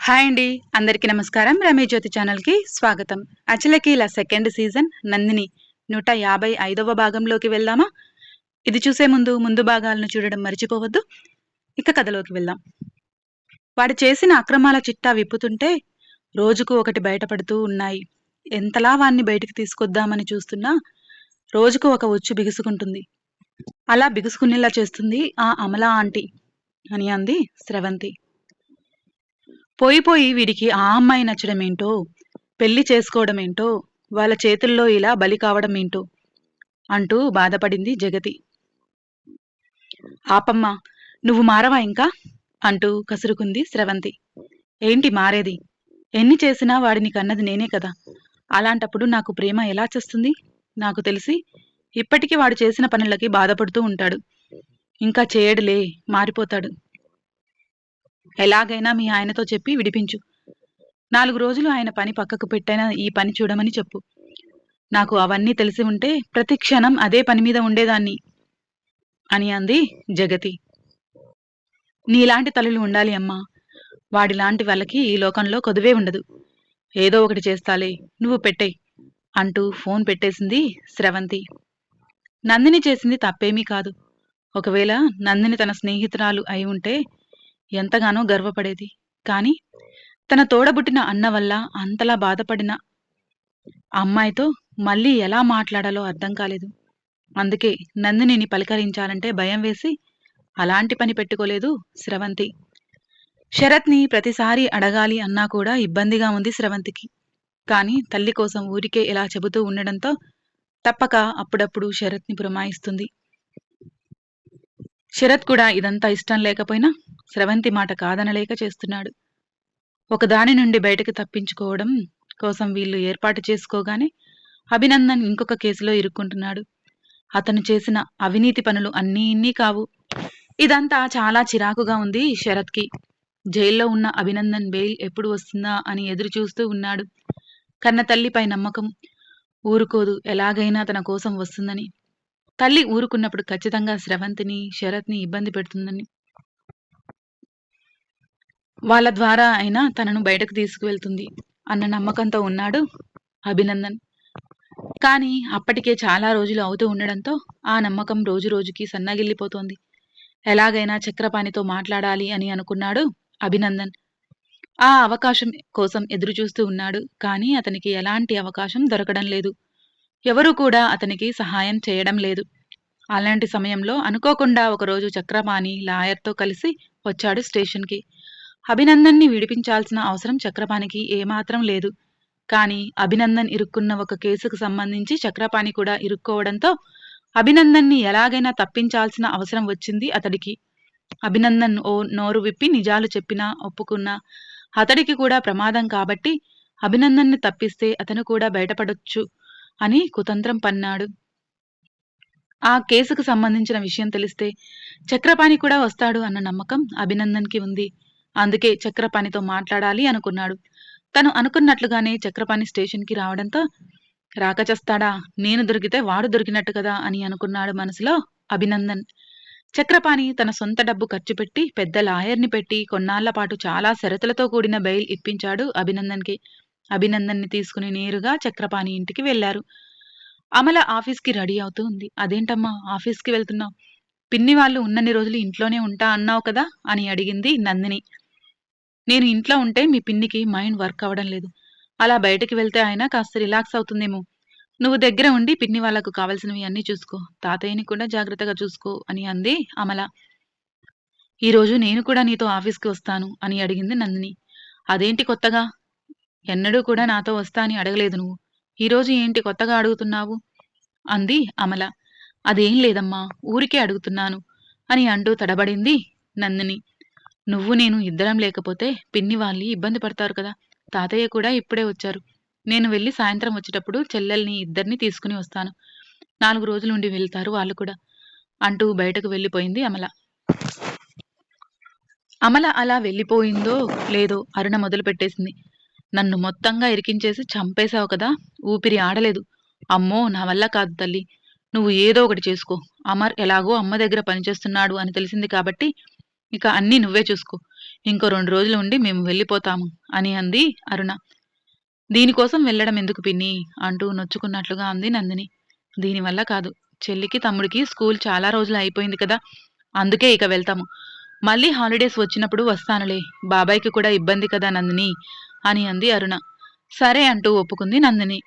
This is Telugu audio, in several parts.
హాయ్ అండి. అందరికీ నమస్కారం. రమే జ్యోతి ఛానల్‌కి స్వాగతం. 'అచలకీల' సెకండ్ సీజన్ 'నందిని' 155వ భాగంలోకి వెళ్దామా? ఇది చూసే ముందు భాగాలను చూడడం మర్చిపోవద్దు. ఇక కథలోకి వెళ్దాం. వాడు చేసిన అక్రమాల చిట్టా విప్పుతుంటే రోజుకు ఒకటి బయటపడుతూ ఉన్నాయి. ఎంతలా వాణ్ణి బయటికి తీసుకొద్దామని చూస్తున్నా రోజుకు ఒక ఉచ్చు బిగుసుకుంటుంది. అలా బిగుసుకునేలా చేస్తుంది ఆ అమల ఆంటీ అని అంది స్రవంతి. పోయి వీడికి ఆ అమ్మాయి నచ్చడమేంటో, పెళ్లి చేసుకోవడమేంటో, వాళ్ళ చేతుల్లో ఇలా బలి కావడమేంటో అంటూ బాధపడింది జగతి. ఆపమ్మా, నువ్వు మారవా ఇంకా అంటూ కసురుకుంది స్రవంతి. ఏంటి మారేది? ఎన్ని చేసినా వాడిని కన్నది నేనే కదా. అలాంటప్పుడు నాకు ప్రేమ ఎలా చేస్తుంది? నాకు తెలిసి ఇప్పటికీ వాడు చేసిన పనులకి బాధపడుతూ ఉంటాడు. ఇంకా చేయడులే, మారిపోతాడు. ఎలాగైనా మీ ఆయనతో చెప్పి విడిపించు. 4 రోజులు ఆయన పని పక్కకు పెట్టైనా ఈ పని చూడమని చెప్పు. నాకు అవన్నీ తెలిసి ఉంటే ప్రతి క్షణం అదే పని మీద ఉండేదాన్ని అని అంది జగతి. నీలాంటి తల్లులు ఉండాలి అమ్మా. వాడిలాంటి వాళ్ళకి ఈ లోకంలో కొదువే ఉండదు. ఏదో ఒకటి చేస్తాలే, నువ్వు పెట్టేయ్ అంటూ ఫోన్ పెట్టేసింది స్రవంతి. నందిని చేసింది తప్పేమీ కాదు. ఒకవేళ నందిని తన స్నేహితురాలు అయి ఉంటే ఎంతగానో గర్వపడేది. కాని తన తోడబుట్టిన అన్న వల్ల అంతలా బాధపడిన అమ్మాయితో మళ్ళీ ఎలా మాట్లాడాలో అర్థం కాలేదు. అందుకే నందినిని పలకరించాలంటే భయం వేసి అలాంటి పని పెట్టుకోలేదు స్రవంతి. శరత్ని ప్రతిసారి అడగాలి అన్నా కూడా ఇబ్బందిగా ఉంది స్రవంతికి. కాని తల్లి కోసం ఊరికే ఇలా చెబుతూ ఉండడంతో తప్పక అప్పుడప్పుడు శరత్ని పురమాయిస్తుంది. శరత్ కూడా ఇదంతా ఇష్టం లేకపోయినా స్రవంతి మాట కాదనలేక చేస్తున్నాడు. ఒకదాని నుండి బయటకు తప్పించుకోవడం కోసం వీళ్ళు ఏర్పాటు చేసుకోగానే అభినందన్ ఇంకొక కేసులో ఇరుక్కుంటున్నాడు. అతను చేసిన అవినీతి పనులు అన్నీ ఇన్నీ కావు. ఇదంతా చాలా చిరాకుగా ఉంది శరత్కి. జైల్లో ఉన్న అభినందన్ బెయిల్ ఎప్పుడు వస్తుందా అని ఎదురు చూస్తూ ఉన్నాడు. కన్న తల్లిపై నమ్మకం ఊరుకోదు, ఎలాగైనా తన కోసం వస్తుందని. తల్లి ఊరుకున్నప్పుడు ఖచ్చితంగా స్రవంతిని, శరత్ని ఇబ్బంది పెడుతుందని. వాళ్ళ ద్వారా అయినా తనను బయటకు తీసుకువెళ్తుంది అన్న నమ్మకంతో ఉన్నాడు అభినందన్. కానీ అప్పటికే చాలా రోజులు అవుతూ ఉండడంతో ఆ నమ్మకం రోజు రోజుకి సన్నగిల్లిపోతోంది. ఎలాగైనా చక్రపాణితో మాట్లాడాలి అని అనుకున్నాడు అభినందన్. ఆ అవకాశం కోసం ఎదురుచూస్తూ ఉన్నాడు. కానీ అతనికి ఎలాంటి అవకాశం దొరకడం లేదు. ఎవరూ కూడా అతనికి సహాయం చేయడం లేదు. అలాంటి సమయంలో అనుకోకుండా ఒకరోజు చక్రపాణి లాయర్తో కలిసి వచ్చాడు స్టేషన్కి. అభినందన్ని విడిపించాల్సిన అవసరం చక్రపాణికి ఏమాత్రం లేదు. కానీ అభినందన్ ఇరుక్కున్న ఒక కేసుకు సంబంధించి చక్రపాణి కూడా ఇరుక్కోవడంతో అభినందన్ని ఎలాగైనా తప్పించాల్సిన అవసరం వచ్చింది అతడికి. అభినందన్ నోరు విప్పి నిజాలు చెప్పినా ఒప్పుకున్నా అతడికి కూడా ప్రమాదం కాబట్టి అభినందన్ని తప్పిస్తే అతను కూడా బయటపడొచ్చు అని కుతంత్రం పన్నాడు. ఆ కేసుకు సంబంధించిన విషయం తెలిస్తే చక్రపాణి కూడా వస్తాడు అన్న నమ్మకం అభినందన్కి ఉంది. అందుకే చక్రపాణితో మాట్లాడాలి అనుకున్నాడు. తను అనుకున్నట్లుగానే చక్రపాణి స్టేషన్కి రావడంతో రాకచస్తాడా, నేను దొరికితే వాడు దొరికినట్టు కదా అని అనుకున్నాడు మనసులో అభినందన్. చక్రపాణి తన సొంత డబ్బు ఖర్చు పెట్టి పెద్ద లాయర్ని పెట్టి కొన్నాళ్ల పాటు చాలా షరతులతో కూడిన బెయిల్ ఇప్పించాడు అభినందన్కి. అభినందన్ని తీసుకుని నేరుగా చక్రపాణి ఇంటికి వెళ్లారు. అమల ఆఫీస్కి రెడీ అవుతూ ఉంది. అదేంటమ్మా ఆఫీస్కి వెళ్తున్నావు? పిన్ని వాళ్ళు ఉన్నన్ని రోజులు ఇంట్లోనే ఉంటా అన్నావు కదా అని అడిగింది నందిని. నేను ఇంట్లో ఉంటే మీ పిన్నికి మైండ్ వర్క్ అవ్వడం లేదు. అలా బయటికి వెళ్తే ఆయన కాస్త రిలాక్స్ అవుతుందేమో. నువ్వు దగ్గర ఉండి పిన్ని వాళ్లకు కావలసినవి అన్నీ చూసుకో. తాతయ్యని కూడా జాగ్రత్తగా చూసుకో అని అంది అమల. ఈరోజు నేను కూడా నీతో ఆఫీస్కి వస్తాను అని అడిగింది నందిని. అదేంటి కొత్తగా? ఎన్నడూ కూడా నాతో వస్తా అని అడగలేదు నువ్వు. ఈరోజు ఏంటి కొత్తగా అడుగుతున్నావు అంది అమల. అదేం లేదమ్మా, ఊరికే అడుగుతున్నాను అని అంటూ తడబడింది నందిని. నువ్వు నేను ఇద్దరం లేకపోతే పిన్ని వాళ్ళు ఇబ్బంది పడతారు కదా. తాతయ్య కూడా ఇప్పుడే వచ్చారు. నేను వెళ్ళి సాయంత్రం వచ్చేటప్పుడు చెల్లెల్ని ఇద్దరిని తీసుకుని వస్తాను. 4 రోజులుండి వెళ్తారు వాళ్ళు కూడా అంటూ బయటకు వెళ్ళిపోయింది అమల. అమల అలా వెళ్ళిపోయిందో లేదో అరుణ మొదలు పెట్టేసింది. నన్ను మొత్తంగా ఇరికించేసి చంపేశావు కదా, ఊపిరి ఆడలేదు. అమ్మో, నా వల్ల కాదు తల్లి. నువ్వు ఏదో ఒకటి చేసుకో. అమర్ ఎలాగో అమ్మ దగ్గర పనిచేస్తున్నాడు అని తెలిసింది కాబట్టి ఇక అన్నీ నువ్వే చూసుకో. ఇంకో 2 రోజులు ఉండి మేము వెళ్ళిపోతాము అని అంది అరుణ. దీనికోసం వెళ్ళడం ఎందుకు పిన్ని అంటూ నొచ్చుకున్నట్లుగా అంది నందిని. దీనివల్ల కాదు. చెల్లికి, తమ్ముడికి స్కూల్ చాలా రోజులు అయిపోయింది కదా! అందుకే ఇక వెళ్తాము. మళ్ళీ హాలిడేస్ వచ్చినప్పుడు వస్తానులే. బాబాయికి కూడా ఇబ్బంది కదా నందిని అని అంది అరుణ. సరే అంటూ ఒప్పుకుంది నందిని.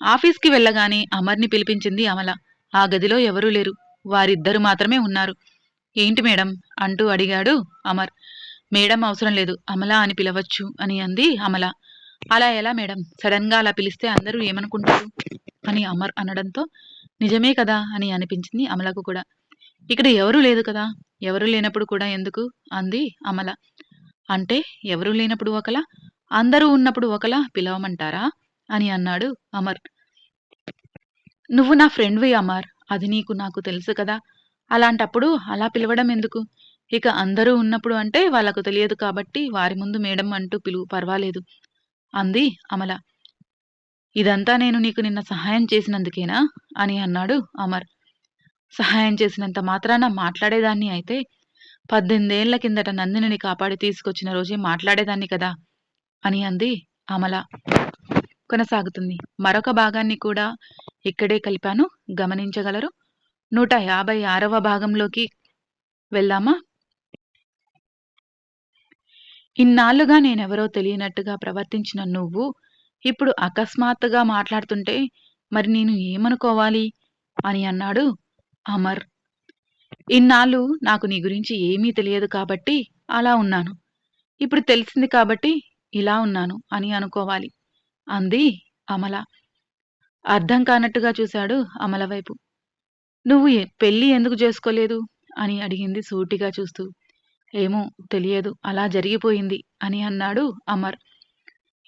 ఆఫీస్‌కి వెళ్ళగానే అమర్‌ని పిలిపించింది అమల. ఆ గదిలో ఎవరూ లేరు. వారిద్దరు మాత్రమే ఉన్నారు. ఏంటి మేడం అంటూ అడిగాడు అమర్. మేడం అవసరం లేదు. అమల అని పిలవచ్చు అని అంది అమల. అలా ఎలా మేడం? సడన్‌గా అలా పిలిస్తే అందరూ ఏమనుకుంటారు? అని అమర్ అనడంతో నిజమే కదా అని అనిపించింది అమలకు కూడా. ఇక్కడ ఎవరూ లేదు కదా! ఎవరూ లేనప్పుడు కూడా ఎందుకు? అంది అమల. అంటే ఎవరూ లేనప్పుడు ఒకలా, అందరూ ఉన్నప్పుడు ఒకలా పిలవమంటారా? అని అన్నాడు అమర్. నువ్వు నా ఫ్రెండ్‌వి అమర్. అది నీకు నాకు తెలుసు కదా! అలాంటప్పుడు అలా పిలవడం ఎందుకు? ఇక అందరూ ఉన్నప్పుడు అంటే వాళ్ళకు తెలియదు కాబట్టి వారి ముందు మేడం అంటూ పిలువు పర్వాలేదు అంది అమల. ఇదంతా నేను నీకు నిన్న సహాయం చేసినందుకేనా? అని అన్నాడు అమర్. సహాయం చేసినంత మాత్రాన మాట్లాడేదాన్ని అయితే 18 ఏళ్ల కిందట నందినిని కాపాడి తీసుకొచ్చిన రోజే మాట్లాడేదాన్ని కదా! అని అంది అమల. కొనసాగుతుంది. మరొక భాగాన్ని కూడా ఇక్కడే కలిపాను. గమనించగలరు. 156వ భాగంలోకి వెళ్దామా? ఇన్నాళ్లుగా నేనెవరో తెలియనట్టుగా ప్రవర్తించిన నువ్వు, ఇప్పుడు అకస్మాత్తుగా మాట్లాడుతుంటే మరి నేను ఏమనుకోవాలి? అని అన్నాడు అమర్. ఇన్నాళ్ళు నాకు నీ గురించి ఏమీ తెలియదు కాబట్టి అలా ఉన్నాను. ఇప్పుడు తెలిసింది కాబట్టి ఇలా ఉన్నాను అని అనుకోవాలి అంది అమల. అర్థం కానట్టుగా చూశాడు అమల వైపు. నువ్వు పెళ్లి ఎందుకు చేసుకోలేదు? అని అడిగింది సూటిగా చూస్తూ. ఏమో తెలియదు. అలా జరిగిపోయింది అని అన్నాడు అమర్.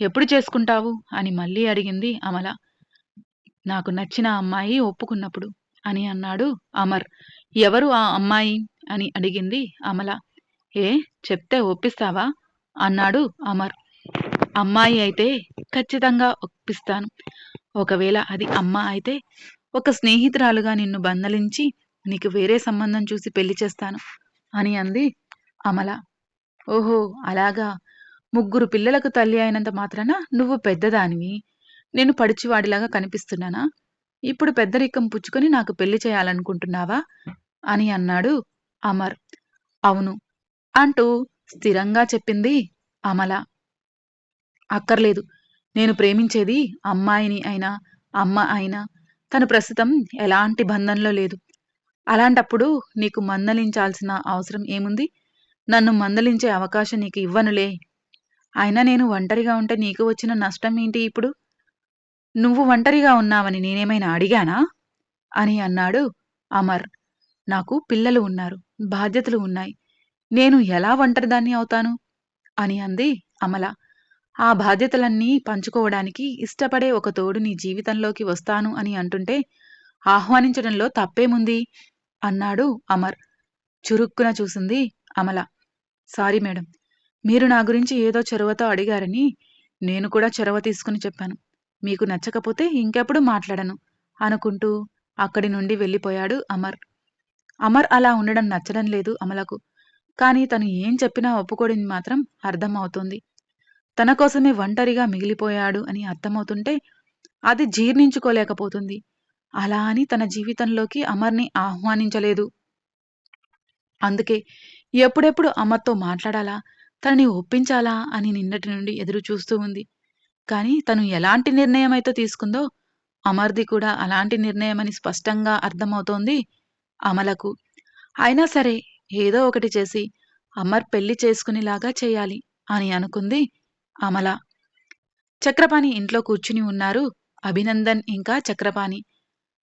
ఎప్పుడు చేసుకుంటావు? అని మళ్ళీ అడిగింది అమల. నాకు నచ్చిన అమ్మాయి ఒప్పుకున్నప్పుడు అని అన్నాడు అమర్. ఎవరు ఆ అమ్మాయి? అని అడిగింది అమల. ఏ చెప్తే ఒప్పిస్తావా? అన్నాడు అమర్. అమ్మాయి అయితే ఖచ్చితంగా ఒప్పిస్తాను. ఒకవేళ అది అమ్మ అయితే ఒక స్నేహితురాలుగా నిన్ను బందలించి నీకు వేరే సంబంధం చూసి పెళ్లి చేస్తాను అని అంది అమల. ఓహో అలాగా. ముగ్గురు పిల్లలకు తల్లి అయినంత మాత్రాన నువ్వు పెద్దదానివి. నేను పడుచువాడిలాగా కనిపిస్తున్నానా? ఇప్పుడు పెద్దరికం పుచ్చుకొని నాకు పెళ్లి చేయాలనుకుంటున్నావా? అని అన్నాడు అమర్. అవును అంటూ స్థిరంగా చెప్పింది అమల. అక్కర్లేదు. నేను ప్రేమించేది అమ్మాయిని అయినా, అమ్మ అయినా తను ప్రస్తుతం ఎలాంటి బంధంలో లేదు. అలాంటప్పుడు నీకు మందలించాల్సిన అవసరం ఏముంది? నన్ను మందలించే అవకాశం నీకు ఇవ్వనులే. అయినా నేను ఒంటరిగా ఉంటే నీకు వచ్చిన నష్టం ఏంటి ఇప్పుడు? నువ్వు ఒంటరిగా ఉన్నావని నేనేమైనా అడిగానా? అని అన్నాడు అమర్. నాకు పిల్లలు ఉన్నారు. బాధ్యతలు ఉన్నాయి. నేను ఎలా ఒంటరిదాన్ని అవుతాను? అని అంది అమల. ఆ బాధ్యతలన్నీ పంచుకోవడానికి ఇష్టపడే ఒక తోడు నీ జీవితంలోకి వస్తాను అని అంటుంటే ఆహ్వానించడంలో తప్పేముంది? అన్నాడు అమర్. చురుక్కున చూసింది అమల. Sorry madam. మీరు నా గురించి ఏదో చొరవతో అడిగారని నేను కూడా చొరవ తీసుకుని చెప్పాను. మీకు నచ్చకపోతే ఇంకెప్పుడు మాట్లాడను అనుకుంటూ అక్కడి నుండి వెళ్ళిపోయాడు అమర్. అమర్ అలా ఉండడం నచ్చడం లేదు అమలకు. కానీ తను ఏం చెప్పినా ఒప్పుకోడని మాత్రం అర్థం అవుతోంది. తన కోసమే ఒంటరిగా మిగిలిపోయాడు అని అర్థమవుతుంటే అది జీర్ణించుకోలేకపోతుంది. అలా అని తన జీవితంలోకి అమర్‌ని ఆహ్వానించలేదు. అందుకే ఎప్పుడెప్పుడు అమర్‌తో మాట్లాడాలా? తనని ఒప్పించాలా? అని నిన్నటి నుండి ఎదురు చూస్తూ ఉంది. కానీ తను ఎలాంటి నిర్ణయమైతే తీసుకుందో అమర్‌ది కూడా అలాంటి నిర్ణయమని స్పష్టంగా అర్థమవుతోంది అమలకు. అయినా సరే ఏదో ఒకటి చేసి అమర్ పెళ్లి చేసుకునేలాగా చేయాలి అని అనుకుంది అమల. చక్రపాణి ఇంట్లో కూర్చుని ఉన్నారు అభినందన్ ఇంకా చక్రపాణి.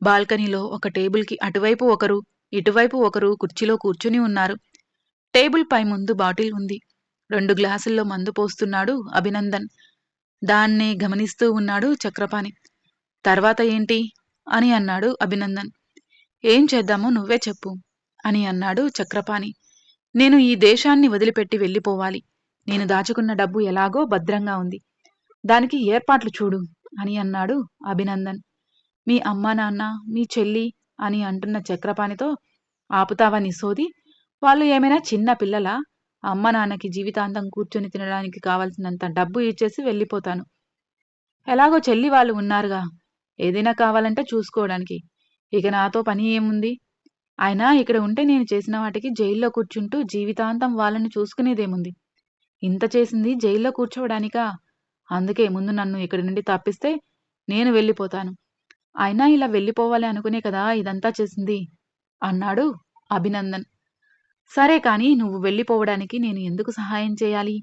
బాల్కనీలో ఒక టేబుల్‌కి అటువైపు ఒకరు, ఇటువైపు ఒకరు కుర్చీలో కూర్చుని ఉన్నారు. టేబుల్ పై ముందు బాటిల్ ఉంది. 2 గ్లాసుల్లో మందు పోస్తున్నాడు అభినందన్. దాన్నే గమనిస్తూ ఉన్నాడు చక్రపాణి. తర్వాత ఏంటి? అని అన్నాడు అభినందన్. ఏం చేద్దామో నువ్వే చెప్పు అని అన్నాడు చక్రపాణి. నేను ఈ దేశాన్ని వదిలిపెట్టి వెళ్ళిపోవాలి. నేను దాచుకున్న డబ్బు ఎలాగో భద్రంగా ఉంది. దానికి ఏర్పాట్లు చూడు అని అన్నాడు అభినందన్. మీ అమ్మా నాన్న, మీ చెల్లి అని అంటున్న చక్రపాణితో ఆపుతావా నీ సోది? వాళ్ళు ఏమైనా చిన్న పిల్లలా? అమ్మ నాన్నకి జీవితాంతం కూర్చొని తినడానికి కావాల్సినంత డబ్బు ఇచ్చేసి వెళ్ళిపోతాను. ఎలాగో చెల్లి వాళ్ళు ఉన్నారుగా, ఏదైనా కావాలంటే చూసుకోవడానికి. ఇక నాతో పని ఏముంది? అయినా ఇక్కడ ఉంటే నేను చేసిన వాటికి జైల్లో కూర్చుంటూ జీవితాంతం వాళ్ళని చూసుకునేదేముంది? ఇంత చేసింది జైల్లో కూర్చోవడానికా? అందుకే ముందు నన్ను ఇక్కడి నుండి తప్పిస్తే నేను వెళ్ళిపోతాను. అయినా ఇలా వెళ్ళిపోవాలి అనుకునే కదా ఇదంతా చేసింది అన్నాడు అభినందన్. సరే కానీ నువ్వు వెళ్ళిపోవడానికి నేను ఎందుకు సహాయం చేయాలి?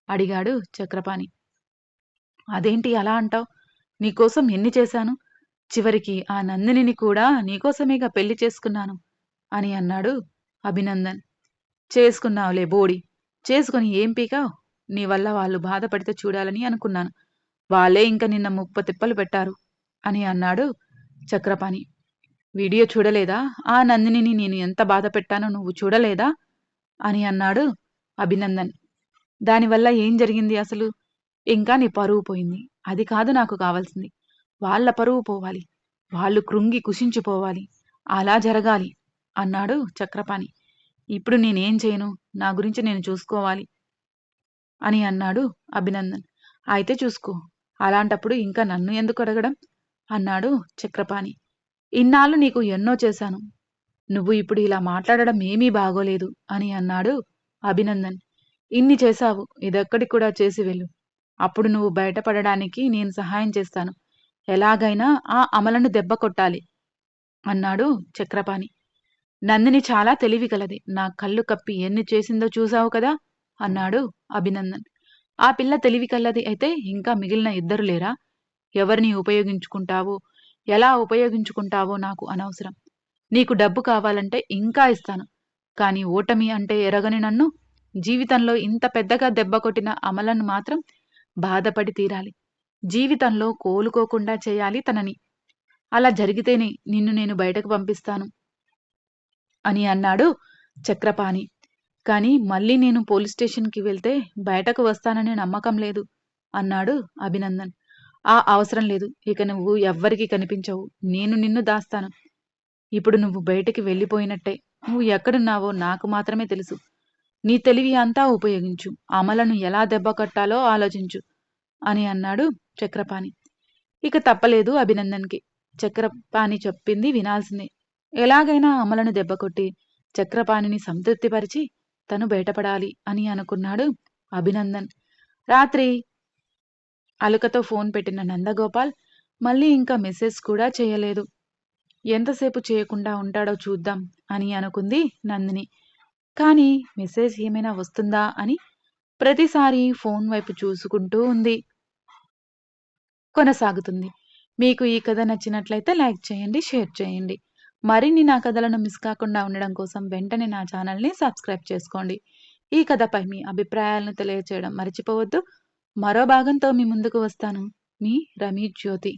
అడిగాడు చక్రపాణి. అదేంటి అలా అంటావ్? నీకోసం ఎన్ని చేశాను? చివరికి ఆ నందినిని కూడా నీకోసమేగా పెళ్లి చేసుకున్నాను అని అన్నాడు అభినందన్. చేసుకున్నావులే బోడి. చేసుకొని ఏం పీకావ్? నీ వల్ల వాళ్ళు బాధపడితే చూడాలని అనుకున్నాను. వాళ్ళే ఇంక నిన్న ముప్పతిప్పలు పెట్టారు అని అన్నాడు చక్రపాణి. వీడియో చూడలేదా? ఆ నందినిని నేను ఎంత బాధ పెట్టానో నువ్వు చూడలేదా? అని అన్నాడు అభినందన్. దానివల్ల ఏం జరిగింది అసలు? ఇంకా నీ పరువు పోయింది. అది కాదు నాకు కావాల్సింది. వాళ్ళ పరువు పోవాలి. వాళ్ళు కృంగి కుషించిపోవాలి. అలా జరగాలి అన్నాడు చక్రపాణి. ఇప్పుడు నేనేం చేయను? నా గురించి నేను చూసుకోవాలి అని అన్నాడు అభినందన్. అయితే చూసుకో. అలాంటప్పుడు ఇంకా నన్ను ఎందుకు అడగడం? అన్నాడు చక్రపాణి. ఇన్నాళ్ళు నీకు ఎన్నో చేశాను. నువ్వు ఇప్పుడు ఇలా మాట్లాడడం ఏమీ బాగోలేదు అని అన్నాడు అభినందన్. ఇన్ని చేశావు, ఇదొక్కటి కూడా చేసి వెళ్ళు. అప్పుడు నువ్వు బయటపడడానికి నేను సహాయం చేస్తాను. ఎలాగైనా ఆ అమలను దెబ్బ కొట్టాలి అన్నాడు చక్రపాణి. నందిని చాలా తెలివిగలది. నా కళ్ళు కప్పి ఎన్ని చేసిందో చూసావు కదా అన్నాడు అభినందన్. ఆ పిల్ల తెలివి కల్లది అయితే ఇంకా మిగిలిన ఇద్దరు లేరా? ఎవరిని ఉపయోగించుకుంటావో, ఎలా ఉపయోగించుకుంటావో నాకు అనవసరం. నీకు డబ్బు కావాలంటే ఇంకా ఇస్తాను. కానీ ఓటమి అంటే ఎరగని నన్ను, జీవితంలో ఇంత పెద్దగా దెబ్బ కొట్టిన అమలను మాత్రం బాధపడి తీరాలి. జీవితంలో కోలుకోకుండా చేయాలి తనని. అలా జరిగితేనే నిన్ను నేను బయటకు పంపిస్తాను అని అన్నాడు చక్రపాణి. కానీ మళ్ళీ నేను పోలీస్ స్టేషన్‌కి వెళ్తే బయటకు వస్తాననే నమ్మకం లేదు అన్నాడు అభినందన్. ఆ అవసరం లేదు. ఇక నువ్వు ఎవ్వరికీ కనిపించవు. నేను నిన్ను దాస్తాను. ఇప్పుడు నువ్వు బయటికి వెళ్ళిపోయినట్టే. నువ్వు ఎక్కడున్నావో నాకు మాత్రమే తెలుసు. నీ తెలివి అంతా ఉపయోగించు. అమలను ఎలా దెబ్బ కొట్టాలో ఆలోచించు అని అన్నాడు చక్రపాణి. ఇక తప్పలేదు అభినందన్‌కి. చక్రపాణి చెప్పింది వినాల్సిందే. ఎలాగైనా అమలను దెబ్బకొట్టి చక్రపాణిని సంతృప్తిపరిచి తను బయటపడాలి అని అనుకున్నాడు అభినందన్. రాత్రి అలుకతో ఫోన్ పెట్టిన నందగోపాల్ మళ్ళీ ఇంకా మెసేజ్ కూడా చేయలేదు. ఎంతసేపు చేయకుండా ఉంటాడో చూద్దాం అని అనుకుంది నందిని. కానీ మెసేజ్ ఏమైనా వస్తుందా అని ప్రతిసారి ఫోన్ వైపు చూసుకుంటూ ఉంది. కొనసాగుతుంది. మీకు ఈ కథ నచ్చినట్లయితే లైక్ చేయండి, షేర్ చేయండి. మరిన్ని నా కథలను మిస్ కాకుండా ఉండడం కోసం వెంటనే నా ఛానల్‌ని సబ్స్క్రైబ్ చేసుకోండి. ఈ కథపై మీ అభిప్రాయాలను తెలియచేయడం మర్చిపోవద్దు. మరో భాగంతో మీ ముందుకు వస్తాను. మీ రమి జ్యోతి.